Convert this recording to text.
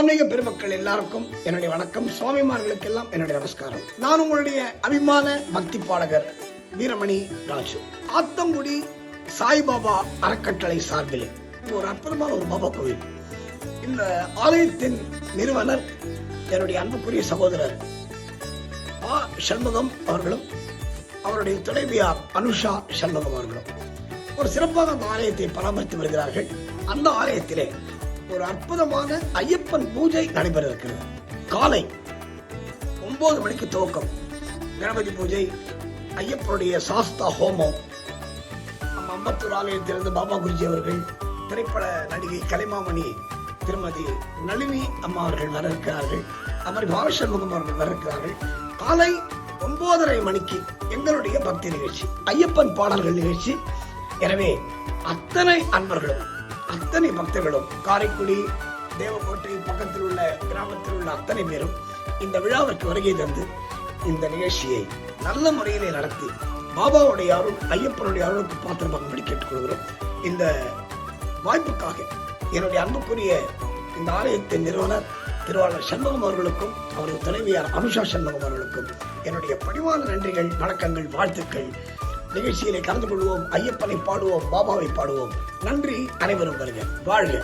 ஆன்மீக பெருமக்கள் எல்லாருக்கும் என்னுடைய வணக்கம். சுவாமிமார்களுக்கு எல்லாம் என்னுடைய நமஸ்காரம். நான் உங்களுடைய அபிமான பக்தி பாடகர் வீரமணி ராஜு. ஆத்தங்குடி சாய்பாபா அறக்கட்டளை சார்பில் ஒரு அற்புதமான ஒரு பாபா கோவில். இந்த ஆலயத்தின் நிறுவனர் என்னுடைய அன்புக்குரிய சகோதரர் சண்முகம் அவர்களும் அவருடைய துணைவியார் அனுஷா சண்முகம் அவர்களும் ஒரு சிறப்பாக அந்த ஆலயத்தை பராமரித்து வருகிறார்கள். அந்த ஆலயத்திலே ஒரு அற்புதமான ஐயப்பன் பூஜை நடைபெற இருக்கிறது. காலை 9 மணிக்கு துவக்கம். கணபதி பூஜை, ஐயப்பனுடைய சாஸ்தா ஹோமம். நம்ம அம்பத்தூர் ஆலயத்திலிருந்து பாபா குருஜி அவர்கள், திரைப்பட நடிகை கலைமாமணி திருமதி நளினி அம்மா அவர்கள் வர இருக்கிறார்கள். அமரி பாவசண்முகம் அவர்கள் வர இருக்கிறார்கள். காலை 9:30 மணிக்கு எங்களுடைய பக்தி நிகழ்ச்சி, ஐயப்பன் பாடல்கள் நிகழ்ச்சி. எனவே அத்தனை அன்பர்களும் அத்தனை பக்தர்களும் காரைக்குடி தேவக்கோட்டை பக்கத்தில் உள்ள கிராமத்தில் உள்ள அத்தனை பேரும் இந்த விழாவிற்கு வருகை தந்து இந்த நிகழ்ச்சியை நல்ல முறையிலே நடத்தி பாபாவுடைய அருள், ஐயப்பனுடைய அருளுக்கு பாத்திரமாகும்படி கேட்டுக்கொள்கிறோம். இந்த வாய்ப்புக்காக என்னுடைய அன்புக்குரிய இந்த ஆலயத்தின் நிறுவனர் திருவாளர் சண்முகம் அவர்களுக்கும் அவரது துணைவியார் அனுஷா சண்முகம் அவர்களுக்கும் என்னுடைய பணிவான நன்றிகள், வணக்கங்கள், வாழ்த்துக்கள். நிகழ்ச்சியிலே கலந்து கொள்வோம், ஐயப்பனை பாடுவோம், பாபாவை பாடுவோம். நன்றி. அனைவரும் வருக, வாழ்க.